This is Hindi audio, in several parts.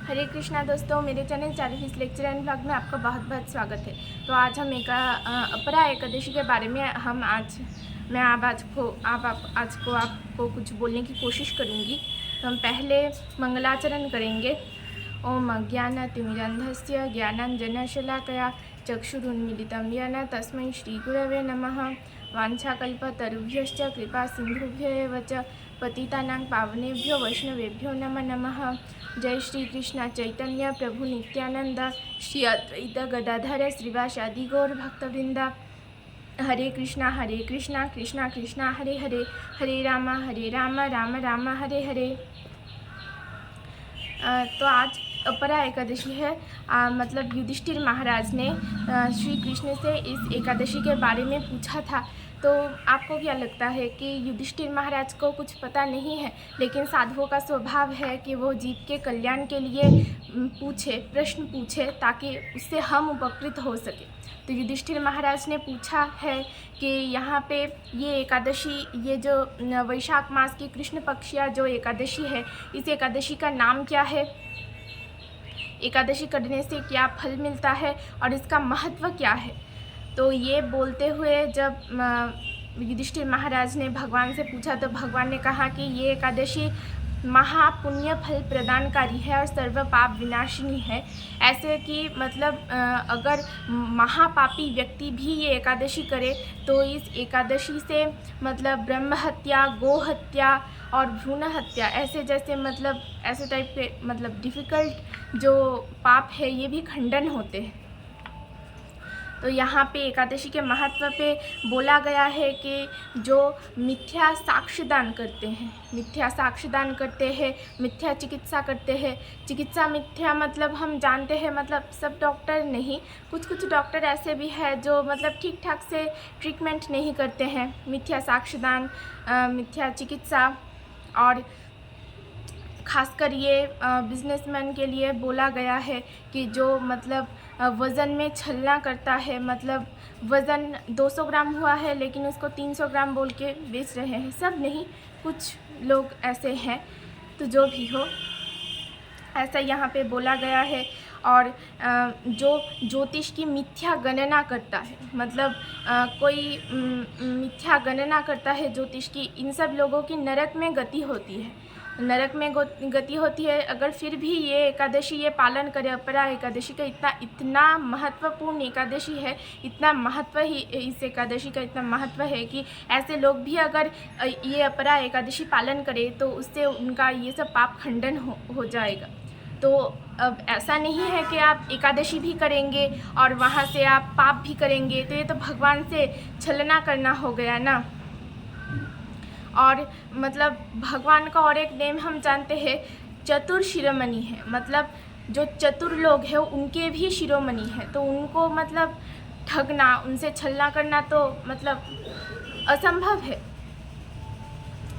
हरे कृष्णा दोस्तों, मेरे चैनल चालीस लेक्चर एंड ब्लॉग में आपका बहुत बहुत स्वागत है। तो आज हम अपरा एकादशी के बारे में आज को आपको कुछ बोलने की कोशिश करूँगी। तो हम पहले मंगलाचरण करेंगे। ओम अज्ञानतिमिरन्धस्य ज्ञानाञ्जनशलाकया चक्षुरुन्मीलितं येन तस्मै श्रीगुरवे नमः। वाञ्छाकल्पतरुभ्यश्च कृपा सिन्धुभ्य एव च पतितानां पावनेभ्यो वैष्णवेभ्यो नमः नमः। जय श्री कृष्ण चैतन्य प्रभु नित्यानंद श्री अद्वैत गदाधर श्रीवासादि गौर भक्तवृंद। हरे कृष्णा कृष्णा कृष्णा हरे हरे, हरे राम राम राम हरे हरे। तो आज अपरा एकादशी है। मतलब युधिष्ठिर महाराज ने श्री कृष्ण से इस एकादशी के बारे में पूछा था। तो आपको क्या लगता है कि युधिष्ठिर महाराज को कुछ पता नहीं है, लेकिन साधुओं का स्वभाव है कि वो जीव के कल्याण के लिए प्रश्न पूछे ताकि उससे हम उपकृत हो सके। तो युधिष्ठिर महाराज ने पूछा है कि यहाँ पे ये एकादशी, ये जो वैशाख मास की कृष्ण पक्षिया जो एकादशी है, इस एकादशी का नाम क्या है, एकादशी करने से क्या फल मिलता है और इसका महत्व क्या है। तो ये बोलते हुए जब युधिष्ठिर महाराज ने भगवान से पूछा तो भगवान ने कहा कि ये एकादशी महापुण्य फल प्रदानकारी है और सर्व पाप विनाशिनी है। ऐसे कि मतलब अगर महापापी व्यक्ति भी ये एकादशी करे तो इस एकादशी से मतलब ब्रह्म हत्या, गो हत्या और भ्रूण हत्या ऐसे टाइप के मतलब डिफ़िकल्ट जो पाप है ये भी खंडन होते हैं। तो यहाँ पे एकादशी के महत्व पे बोला गया है कि जो मिथ्या साक्ष्यदान करते हैं, मिथ्या चिकित्सा करते हैं। चिकित्सा मिथ्या मतलब हम जानते हैं, मतलब सब डॉक्टर नहीं, कुछ डॉक्टर ऐसे भी हैं जो मतलब ठीक ठाक से ट्रीटमेंट नहीं करते हैं। मिथ्या साक्ष्यदान, मिथ्या चिकित्सा, और खासकर ये बिजनेसमैन के लिए बोला गया है कि जो मतलब वज़न में छलना करता है, मतलब वज़न 200 ग्राम हुआ है लेकिन उसको 300 ग्राम बोल के बेच रहे हैं। सब नहीं, कुछ लोग ऐसे हैं। तो जो भी हो, ऐसा यहाँ पे बोला गया है। और जो ज्योतिष की मिथ्या गणना करता है, मतलब कोई मिथ्या गणना करता है ज्योतिष की, इन सब लोगों की नरक में गति होती है, गति होती है। अगर फिर भी ये एकादशी ये पालन करे, अपरा एकादशी का इतना महत्वपूर्ण एकादशी है, इतना महत्व ही इस एकादशी का इतना महत्व है कि ऐसे लोग भी अगर ये अपरा एकादशी पालन करे तो उससे उनका ये सब पाप खंडन हो जाएगा। तो अब ऐसा नहीं है कि आप एकादशी भी करेंगे और वहाँ से आप पाप भी करेंगे, तो ये तो भगवान से छलना करना हो गया ना। और मतलब भगवान का और एक नेम हम जानते हैं, चतुर शिरोमणि है, मतलब जो चतुर लोग हैं उनके भी शिरोमणि है। तो उनको मतलब ठगना, उनसे छलना करना तो मतलब असंभव है।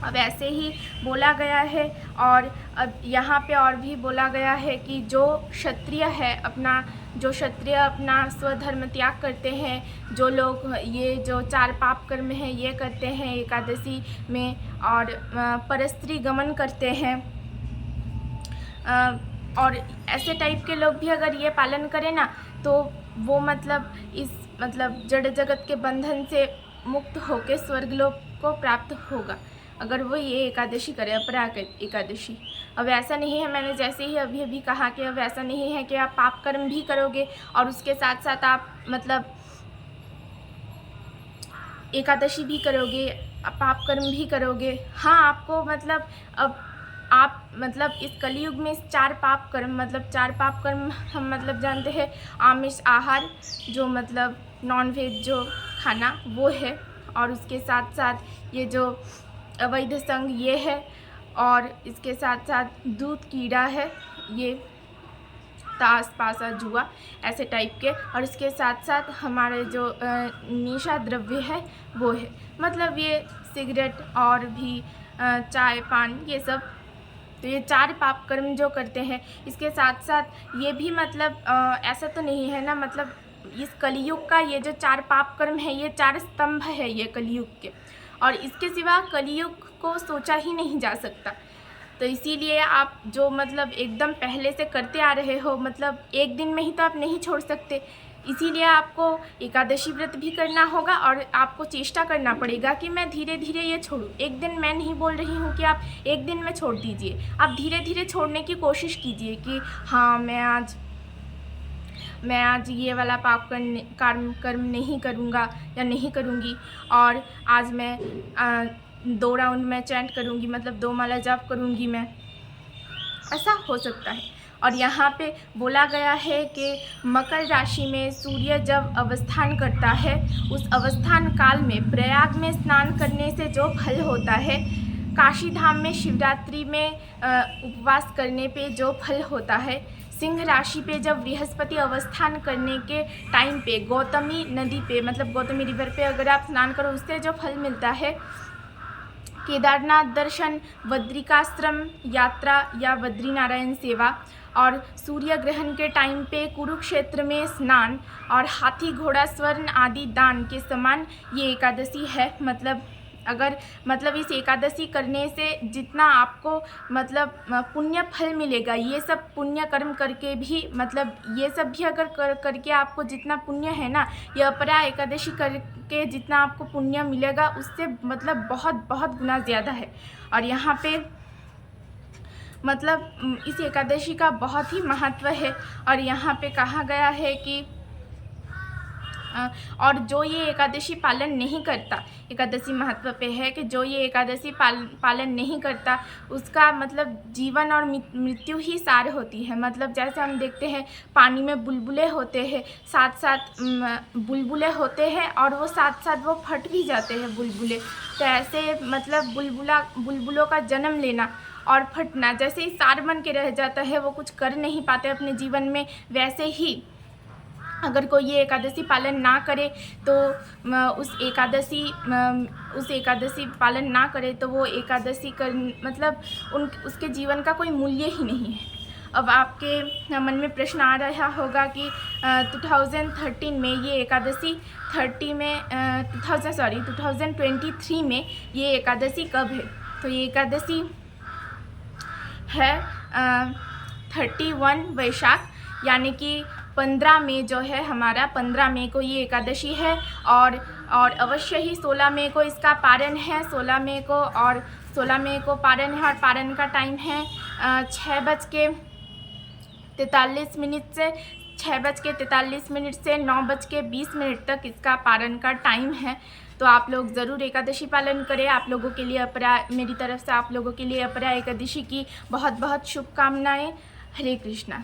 अब ऐसे ही बोला गया है। और अब यहाँ पे और भी बोला गया है कि जो क्षत्रिय है, जो क्षत्रिय अपना स्वधर्म त्याग करते हैं, जो लोग ये जो 4 पाप कर्म हैं ये करते हैं एकादशी में, और परस्त्री गमन करते हैं, और ऐसे टाइप के लोग भी अगर ये पालन करें ना तो वो मतलब इस जड़ जगत के बंधन से मुक्त होकर स्वर्गलोक को प्राप्त होगा अगर वो ये एकादशी करे, अपरा एकादशी। अब ऐसा नहीं है, मैंने जैसे ही अभी कहा कि अब ऐसा नहीं है कि आप पाप कर्म भी करोगे और उसके साथ साथ आप मतलब एकादशी भी करोगे, पाप कर्म भी करोगे। हाँ, आपको मतलब अब आप मतलब इस कलयुग में 4 पाप कर्म हम मतलब जानते हैं। आमिष आहार, जो मतलब नॉनवेज जो खाना वो है, और उसके साथ साथ ये जो अवैध संग ये है, और इसके साथ साथ दूध कीड़ा है, ये ताश पासा जुआ ऐसे टाइप के, और इसके साथ साथ हमारे जो निशा द्रव्य है वो है, मतलब ये सिगरेट और भी चाय पान ये सब। तो ये 4 पाप कर्म जो करते हैं, इसके साथ साथ ये भी मतलब ऐसा तो नहीं है ना, मतलब इस कलयुग का ये जो 4 पाप कर्म है ये 4 स्तंभ है ये कलयुग के, और इसके सिवा कलयुग को सोचा ही नहीं जा सकता। तो इसीलिए आप जो मतलब एकदम पहले से करते आ रहे हो, मतलब एक दिन में ही तो आप नहीं छोड़ सकते, इसीलिए आपको एकादशी व्रत भी करना होगा और आपको चेष्टा करना पड़ेगा कि मैं धीरे धीरे ये छोड़ूं। एक दिन मैं नहीं बोल रही हूँ कि आप एक दिन में छोड़ दीजिए, आप धीरे धीरे छोड़ने की कोशिश कीजिए कि हाँ मैं आज ये वाला पाप कर्म नहीं करूँगा या नहीं करूँगी, और आज मैं 2 राउंड में चैंट करूँगी, मतलब 2 माला जाप करूँगी मैं, ऐसा हो सकता है। और यहाँ पे बोला गया है कि मकर राशि में सूर्य जब अवस्थान करता है, उस अवस्थान काल में प्रयाग में स्नान करने से जो फल होता है, काशी धाम में शिवरात्रि में उपवास करने पे जो फल होता है, सिंह राशि पे जब बृहस्पति अवस्थान करने के टाइम पे गौतमी नदी पे, मतलब गौतमी रिवर पे अगर आप स्नान करो, उससे जो फल मिलता है, केदारनाथ दर्शन, बद्रिकाश्रम यात्रा या बद्रीनारायण सेवा, और सूर्य ग्रहण के टाइम पे कुरुक्षेत्र में स्नान और हाथी घोड़ा स्वर्ण आदि दान के समान ये एकादशी है। मतलब इस एकादशी करने से जितना आपको मतलब पुण्य फल मिलेगा, ये सब पुण्य कर्म करके भी, मतलब ये सब भी अगर करके आपको जितना पुण्य है ना, ये अपरा एकादशी करके जितना आपको पुण्य मिलेगा, उससे मतलब बहुत बहुत गुना ज़्यादा है। और यहाँ पे मतलब इस एकादशी का बहुत ही महत्व है। और यहाँ पे कहा गया है कि और जो ये एकादशी पालन नहीं करता, एकादशी महत्व पे है कि जो ये एकादशी पालन नहीं करता, उसका मतलब जीवन और मृत्यु ही सार होती है। मतलब जैसे हम देखते हैं पानी में बुलबुले होते हैं, साथ साथ बुलबुले होते हैं और वो साथ साथ वो फट भी जाते हैं बुलबुले। तो ऐसे मतलब बुलबुलों का जन्म लेना और फटना जैसे ही सार बन के रह जाता है, वो कुछ कर नहीं पाते अपने जीवन में, वैसे ही अगर कोई ये एकादशी पालन ना करे तो उस एकादशी पालन ना करे तो वो एकादशी मतलब उसके जीवन का कोई मूल्य ही नहीं है। अब आपके मन में प्रश्न आ रहा होगा कि 2013 में ये एकादशी 2023 में ये एकादशी कब है? तो ये एकादशी है 31 वैशाख, यानी कि 15 मई जो है हमारा, 15 मई को ये एकादशी है। और अवश्य ही 16 मई को इसका पारण है, 16 मई को पारण है। और पारण का टाइम है 6:43 से 9:20 तक इसका पारण का टाइम है। तो आप लोग ज़रूर एकादशी पालन करें। आप लोगों के लिए मेरी तरफ से आप लोगों के लिए अपरा एकादशी की बहुत बहुत शुभकामनाएं। हरे कृष्णा।